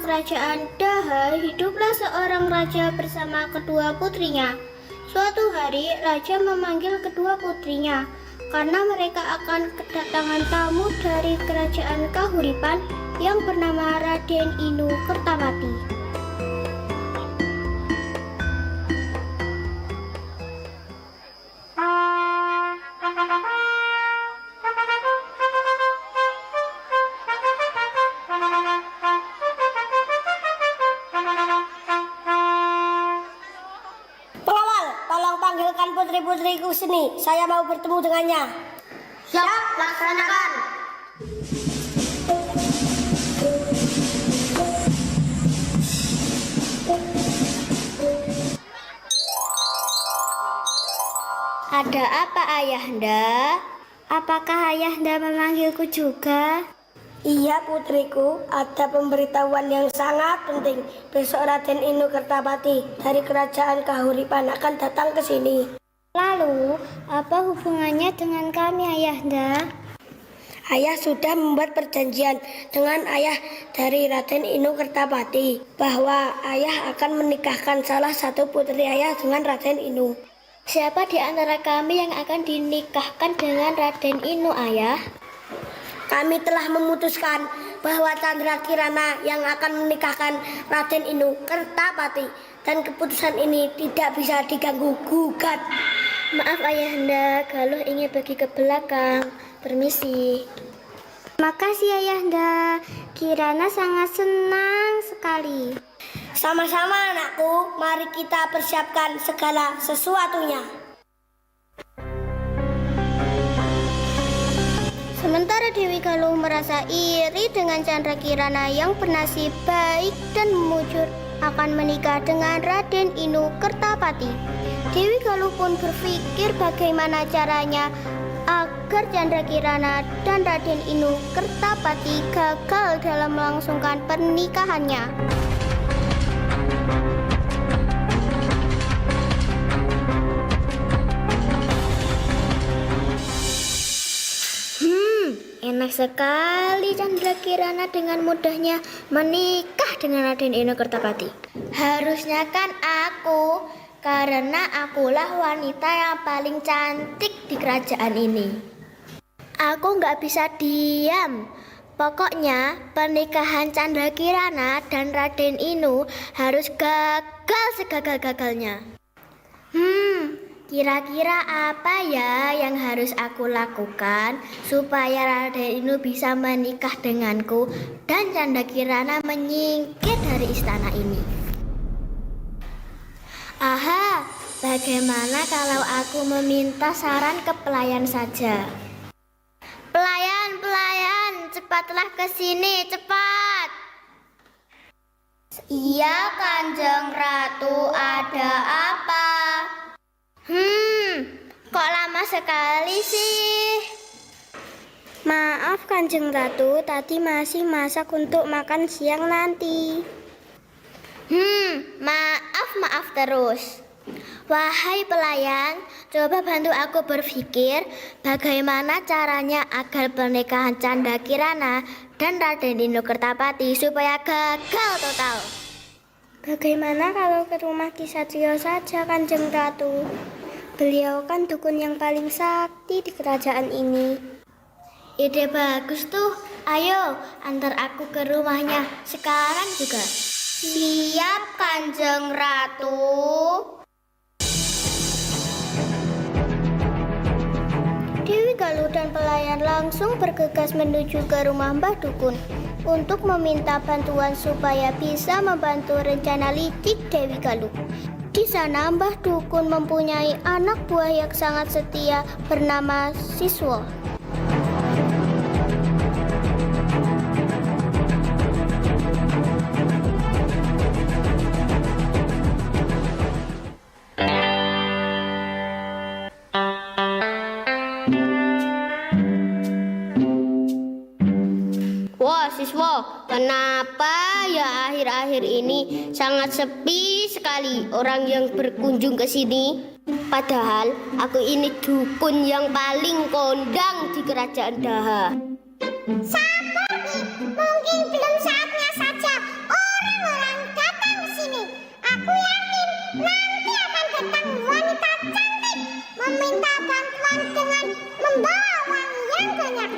kerajaan Daha, hiduplah seorang raja bersama kedua putrinya. Suatu hari, raja memanggil kedua putrinya karena mereka akan kedatangan tamu dari kerajaan Kahuripan yang bernama Raden Inu Kertapati. Tolong panggilkan putri-putriku sini. Saya mau bertemu dengannya. Siap, laksanakan. Ada apa, Ayahanda? Apakah Ayahanda memanggilku juga? Iya putriku, ada pemberitahuan yang sangat penting. Besok Raden Inu Kertapati dari kerajaan Kahuripan akan datang ke sini. Lalu, apa hubungannya dengan kami, Ayahanda? Ayah sudah membuat perjanjian dengan ayah dari Raden Inu Kertapati bahwa ayah akan menikahkan salah satu putri ayah dengan Raden Inu. Siapa di antara kami yang akan dinikahkan dengan Raden Inu, Ayah? Kami telah memutuskan bahwa Chandra Kirana yang akan menikahkan Raden Inu Kertapati, dan keputusan ini tidak bisa diganggu gugat. Maaf Ayahanda, Galuh ingin pergi ke belakang. Permisi. Makasih Ayahanda, Kirana sangat senang sekali. Sama-sama anakku, mari kita persiapkan segala sesuatunya. Sementara Dewi Galuh merasa iri dengan Chandra Kirana yang bernasib baik dan mujur akan menikah dengan Raden Inu Kertapati. Dewi Galuh pun berpikir bagaimana caranya agar Chandra Kirana dan Raden Inu Kertapati gagal dalam melangsungkan pernikahannya. Enak sekali Chandra Kirana dengan mudahnya menikah dengan Raden Inu Kertapati. Harusnya kan aku, karena akulah wanita yang paling cantik di kerajaan ini. Aku nggak bisa diam. Pokoknya pernikahan Chandra Kirana dan Raden Inu harus gagal segagal-gagalnya. Kira-kira apa ya yang harus aku lakukan supaya Raden Inu bisa menikah denganku dan Chandra Kirana menyingkir dari istana ini? Aha, bagaimana kalau aku meminta saran ke pelayan saja? Pelayan, cepatlah ke sini, cepat! Iya, Kanjeng Ratu, ada apa? Kok lama sekali sih? Maaf Kanjeng Ratu, tadi masih masak untuk makan siang nanti. Maaf terus. Wahai pelayan, coba bantu aku berpikir bagaimana caranya agar pernikahan Chandra Kirana dan Raden Inu Kertapati supaya gagal total. Bagaimana kalau ke rumah Kisatrio saja, Kanjeng Ratu? Beliau kan dukun yang paling sakti di kerajaan ini. Ide bagus tuh. Ayo, antar aku ke rumahnya sekarang juga. Siap, Kanjeng Ratu. Dewi Galuh dan pelayan langsung bergegas menuju ke rumah Mbah Dukun untuk meminta bantuan supaya bisa membantu rencana licik Dewi Galuh. Di sana Mbah Dukun mempunyai anak buah yang sangat setia bernama Siswo. Wah, Siswo, kenapa ya akhir-akhir ini sangat sepi sekali orang yang berkunjung ke sini? Padahal aku ini dukun yang paling kondang di kerajaan Daha. Sabar, mungkin belum saatnya saja. Orang nanti akan datang wanita cantik meminta bantuan dengan membawa wangi yang banyak.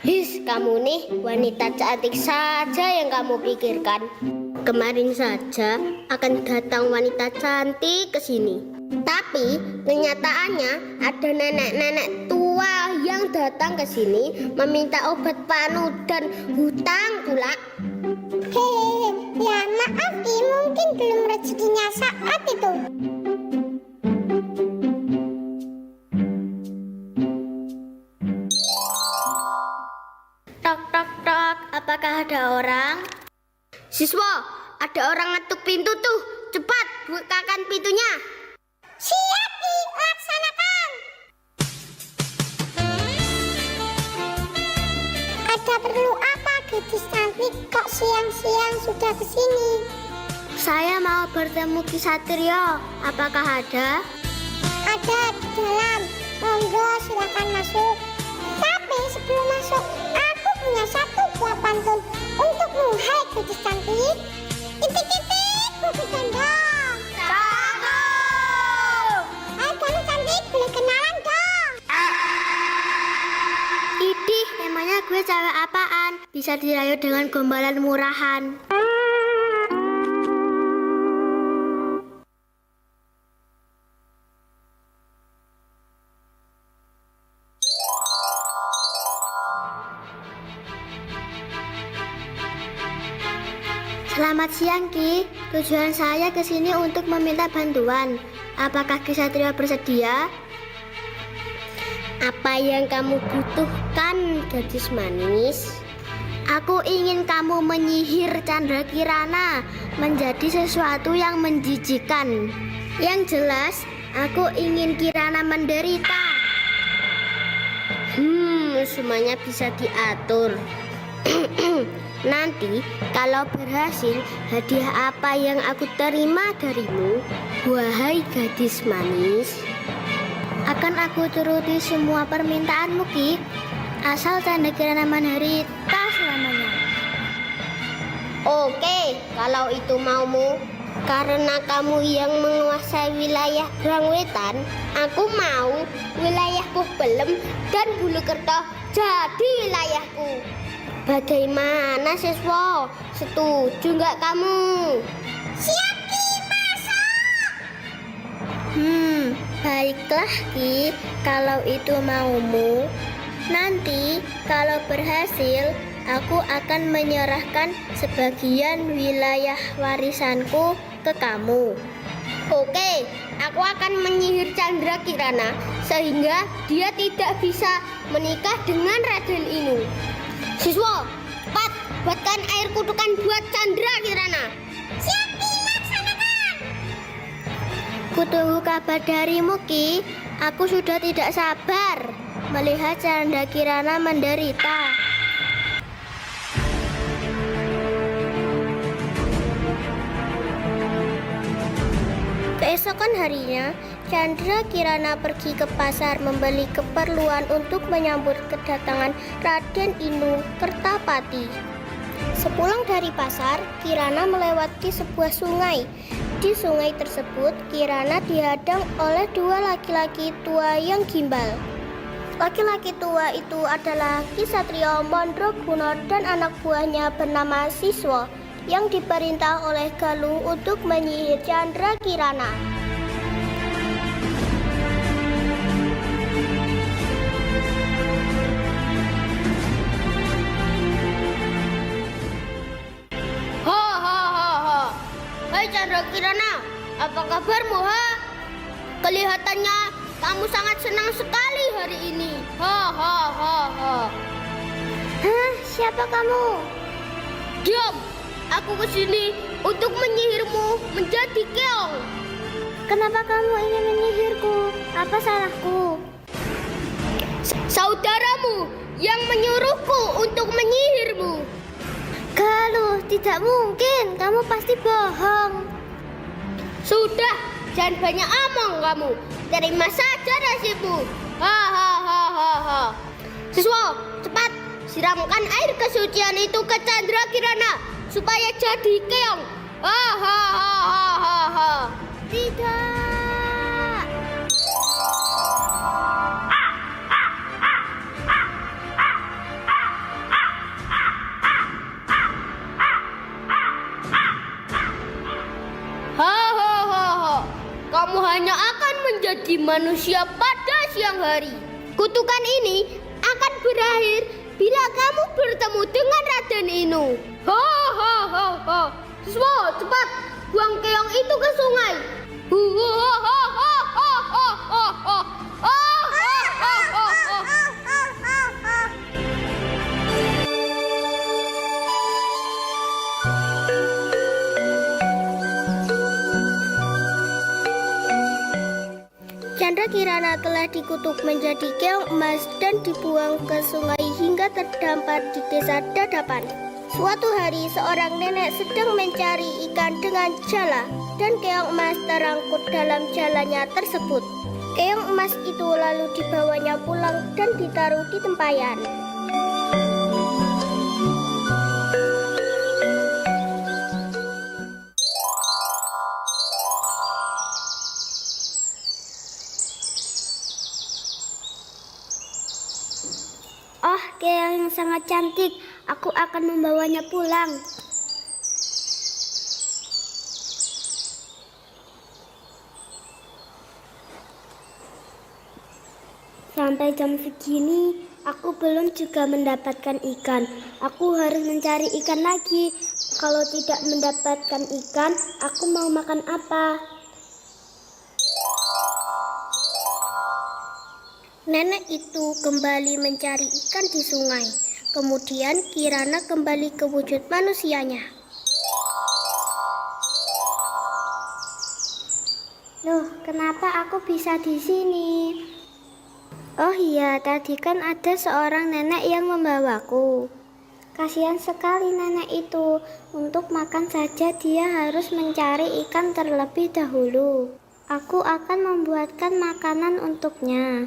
His, kamu nih wanita cantik saja yang kamu pikirkan. Kemarin saja akan datang wanita cantik ke sini. Tapi kenyataannya ada nenek-nenek tua yang datang ke sini meminta obat panu dan hutang pula. Hehehe, ya maaf Ki, mungkin belum rezekinya saat itu. Tok tok tok, apakah ada orang? Siswa, ada orang ngetuk pintu tuh. Cepat bukakan pintunya. Siap Ki, laksanakan. Ada perlu apa gadis cantik kok siang-siang sudah kesini? Saya mau bertemu Ki Satrio. Apakah ada? Ada di dalam, monggo silakan masuk. Tapi sebelum masuk, aku punya satu buah pantun untukmu, hai gadis cantik. Itik-itik, buku gendong. Cakep! Hai kamu cantik, boleh kenalan dong. Idih, emangnya gue cewek apaan? Bisa dirayu dengan gombalan murahan. Selamat siang Ki, tujuan saya ke sini untuk meminta bantuan. Apakah Ki Satrio bersedia? Apa yang kamu butuhkan, gadis manis? Aku ingin kamu menyihir Chandra Kirana menjadi sesuatu yang menjijikan. Yang jelas, aku ingin Kirana menderita. Semuanya bisa diatur. Nanti kalau berhasil, hadiah apa yang aku terima darimu, wahai gadis manis? Akan aku turuti semua permintaanmu Ki, asal Chandra Kirana menderita selamanya. Oke, kalau itu maumu. Karena kamu yang menguasai wilayah Brangwetan, aku mau wilayahku Belem dan Bulukerto jadi wilayahku. Bagaimana siswa? Setuju nggak kamu? Siap Ki, masuk. Baiklah Ki, kalau itu maumu. Nanti kalau berhasil, aku akan menyerahkan sebagian wilayah warisanku ke kamu. Oke, aku akan menyihir Chandra Kirana sehingga dia tidak bisa menikah dengan Raden Inu. Siswa, cepat buatkan air kutukan buat Chandra Kirana. Siap Ki, laksanakan. Kutunggu kabar darimu Ki. Aku sudah tidak sabar melihat Chandra Kirana menderita. Keesokan harinya, Chandra Kirana pergi ke pasar membeli keperluan untuk menyambut kedatangan Raden Inu Kertapati. Sepulang dari pasar, Kirana melewati sebuah sungai. Di sungai tersebut, Kirana dihadang oleh dua laki-laki tua yang gimbal. Laki-laki tua itu adalah Ki Satrio Mondroguno dan anak buahnya bernama Siswa yang diperintah oleh Galuh untuk menyihir Chandra Kirana. Hai Chandra Kirana, apa kabarmu ha? Kelihatannya kamu sangat senang sekali hari ini. Hah, siapa kamu? Diam, aku kesini untuk menyihirmu menjadi keong. Kenapa kamu ingin menyihirku? Apa salahku? Saudaramu yang menyuruhku untuk menyihirmu. Galuh, tidak mungkin. Kamu pasti bohong. Sudah, jangan banyak omong kamu. Terima saja nasibmu. Siswa, cepat siramkan air kesucian itu ke Chandra Kirana supaya jadi keong. kamu hanya akan menjadi manusia pada siang hari. Kutukan ini akan berakhir bila kamu bertemu dengan Raden Inu. Ho ho ho ho. Semua cepat buang keong itu ke sungai. Ho ho ho ho ho ho ho ho ho. Candrakirana telah dikutuk menjadi keong emas dan dibuang ke sungai hingga terdampar di desa Dadapan. Suatu hari seorang nenek sedang mencari ikan dengan jala dan keong emas terangkut dalam jalannya tersebut. Keong emas itu lalu dibawanya pulang dan ditaruh di tempayan. Oh, keong yang sangat cantik. Aku akan membawanya pulang. Sampai jam segini, aku belum juga mendapatkan ikan. Aku harus mencari ikan lagi. Kalau tidak mendapatkan ikan, aku mau makan apa? Nenek itu kembali mencari ikan di sungai. Kemudian Kirana kembali ke wujud manusianya. Loh, kenapa aku bisa di sini? Oh iya, tadi kan ada seorang nenek yang membawaku. Kasihan sekali nenek itu. Untuk makan saja dia harus mencari ikan terlebih dahulu. Aku akan membuatkan makanan untuknya.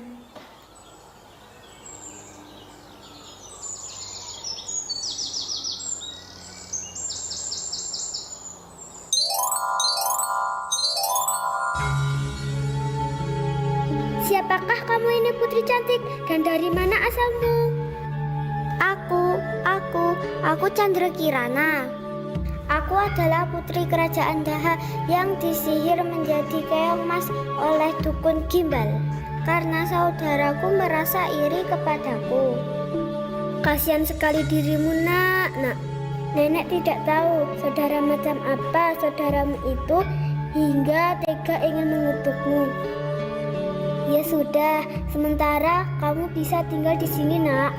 Siapakah kamu ini, putri cantik? Dan dari mana asalmu? Aku Candrakirana. Aku adalah putri kerajaan Daha yang disihir menjadi keong emas oleh dukun Gimbal. Karena saudaraku merasa iri kepadaku. Kasihan sekali dirimu, nak. Nenek tidak tahu saudara macam apa saudaramu itu hingga tega ingin mengutukmu. Ya sudah, sementara kamu bisa tinggal di sini, nak.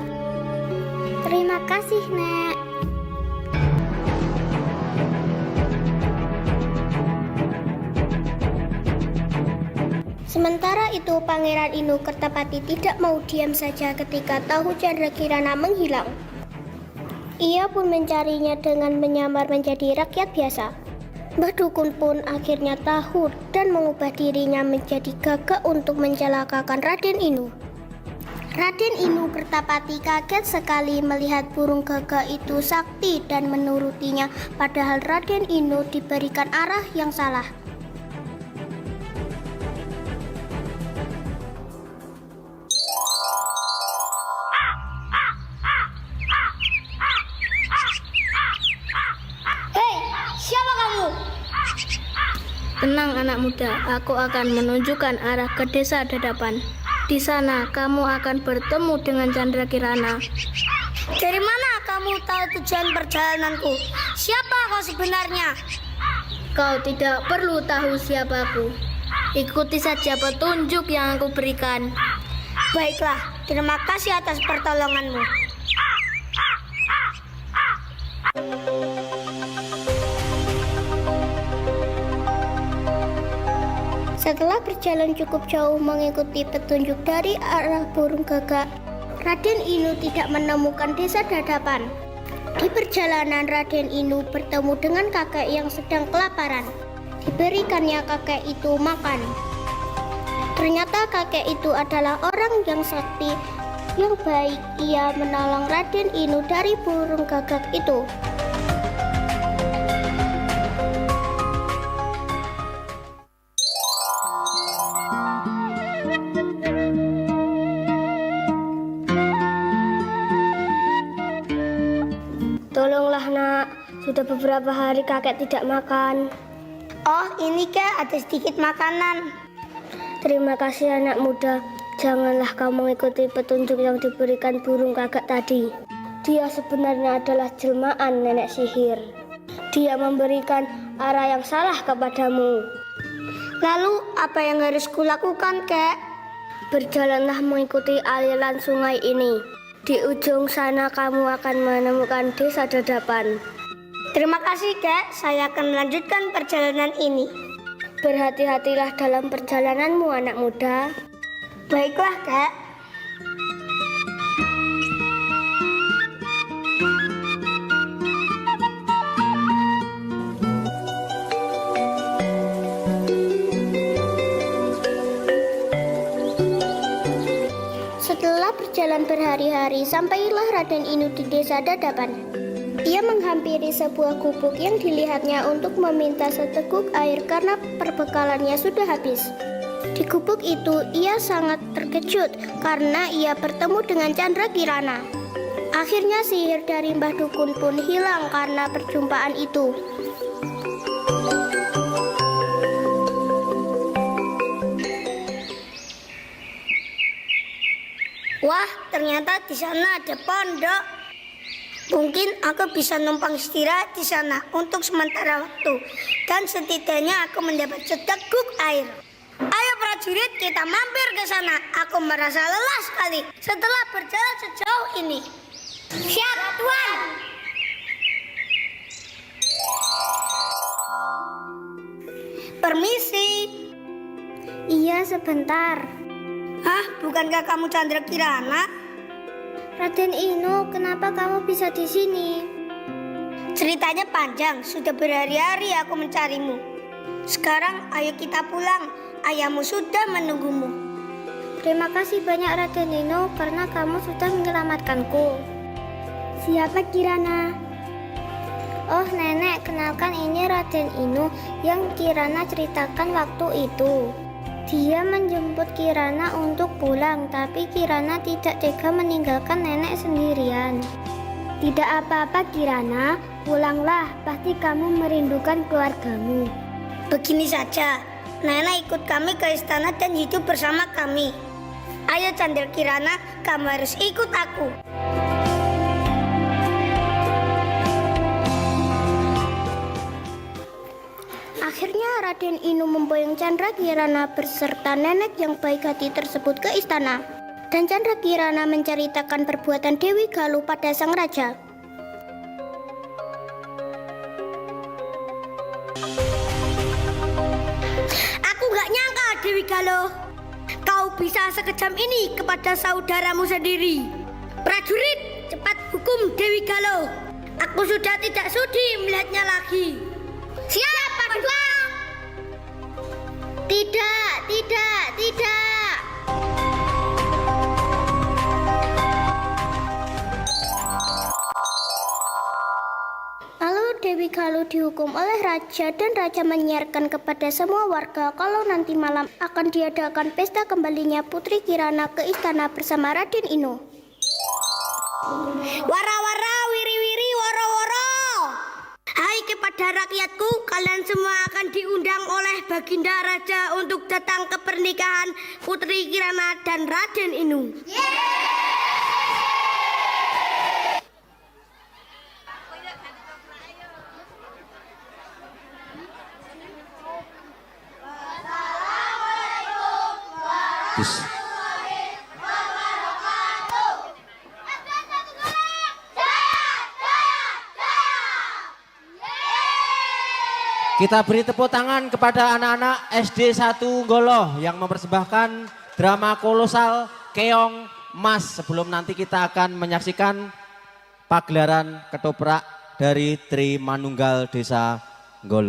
Terima kasih, Nek. Sementara itu Pangeran Inu Kertapati tidak mau diam saja ketika tahu Candrakirana menghilang. Ia pun mencarinya dengan menyamar menjadi rakyat biasa. Mbah Dukun pun akhirnya tahu dan mengubah dirinya menjadi gagak untuk mencelakakan Raden Inu. Raden Inu Kertapati kaget sekali melihat burung gagak itu sakti dan menurutinya, padahal Raden Inu diberikan arah yang salah. Tenang anak muda, aku akan menunjukkan arah ke desa Dadapan. Di sana kamu akan bertemu dengan Candrakirana. Dari mana kamu tahu tujuan perjalananku? Siapa kau sebenarnya? Kau tidak perlu tahu siapaku. Ikuti saja petunjuk yang aku berikan. Baiklah, terima kasih atas pertolonganmu. Setelah berjalan cukup jauh mengikuti petunjuk dari arah burung gagak, Raden Inu tidak menemukan desa Dadapan. Di perjalanan Raden Inu bertemu dengan kakek yang sedang kelaparan. Diberikannya kakek itu makan. Ternyata kakek itu adalah orang yang sakti, yang baik. Ia menolong Raden Inu dari burung gagak itu. Tolonglah, nak. Sudah beberapa hari kakek tidak makan. Oh, ini Kak, ada sedikit makanan. Terima kasih anak muda. Janganlah kamu mengikuti petunjuk yang diberikan burung gagak tadi. Dia sebenarnya adalah jelmaan nenek sihir. Dia memberikan arah yang salah kepadamu. Lalu apa yang harus kulakukan, Kak? Berjalanlah mengikuti aliran sungai ini. Di ujung sana kamu akan menemukan desa Dadapan. Terima kasih, Kak. Saya akan melanjutkan perjalanan ini. Berhati-hatilah dalam perjalananmu anak muda. Baiklah, Kak. Setelah berjalan berhari-hari, sampailah Raden Inu di desa Dadapan. Ia menghampiri sebuah gubuk yang dilihatnya untuk meminta seteguk air karena perbekalannya sudah habis. Di gubuk itu ia sangat terkejut karena ia bertemu dengan Chandra Kirana. Akhirnya sihir dari Mbah Dukun pun hilang karena perjumpaan itu. Wah, ternyata di sana ada pondok. Mungkin aku bisa numpang istirahat di sana untuk sementara waktu. Dan setidaknya aku mendapat seteguk air. Ayo prajurit, kita mampir ke sana. Aku merasa lelah sekali setelah berjalan sejauh ini. Siap, Tuan. Permisi. Iya, sebentar. Hah, bukankah kamu Chandra Kirana? Raden Inu, kenapa kamu bisa di sini? Ceritanya panjang, sudah berhari-hari aku mencarimu. Sekarang ayo kita pulang, ayahmu sudah menunggumu. Terima kasih banyak Raden Inu karena kamu sudah menyelamatkanku. Siapa Kirana? Oh nenek, kenalkan ini Raden Inu yang Kirana ceritakan waktu itu. Dia menjemput Kirana untuk pulang, tapi Kirana tidak tega meninggalkan nenek sendirian. Tidak apa-apa Kirana, pulanglah, pasti kamu merindukan keluargamu. Begini saja, nenek ikut kami ke istana dan hidup bersama kami. Ayo Chandra Kirana, kamu harus ikut aku. Akhirnya Raden Inu memboyong Chandra Kirana beserta nenek yang baik hati tersebut ke istana. Dan Chandra Kirana menceritakan perbuatan Dewi Galuh pada sang raja. Aku gak nyangka Dewi Galuh, kau bisa sekejam ini kepada saudaramu sendiri. Prajurit, cepat hukum Dewi Galuh. Aku sudah tidak sudi melihatnya lagi. Siap, Pak Tuan. Tidak, tidak, tidak. Lalu Dewi Galuh dihukum oleh raja dan raja menyiarkan kepada semua warga kalau nanti malam akan diadakan pesta kembalinya Putri Kirana ke istana bersama Raden Inu. Wara-wara, wiri-wiri, woro-woro. Hai kepada rakyatku, kalian semua akan diundang oleh Baginda Raja untuk datang ke pernikahan Putri Kirana dan Raden Inu. Kita beri tepuk tangan kepada anak-anak SD 1 Goloh yang mempersembahkan drama kolosal Keong Mas. Sebelum nanti kita akan menyaksikan pagelaran ketoprak dari Tri Manunggal Desa Goloh.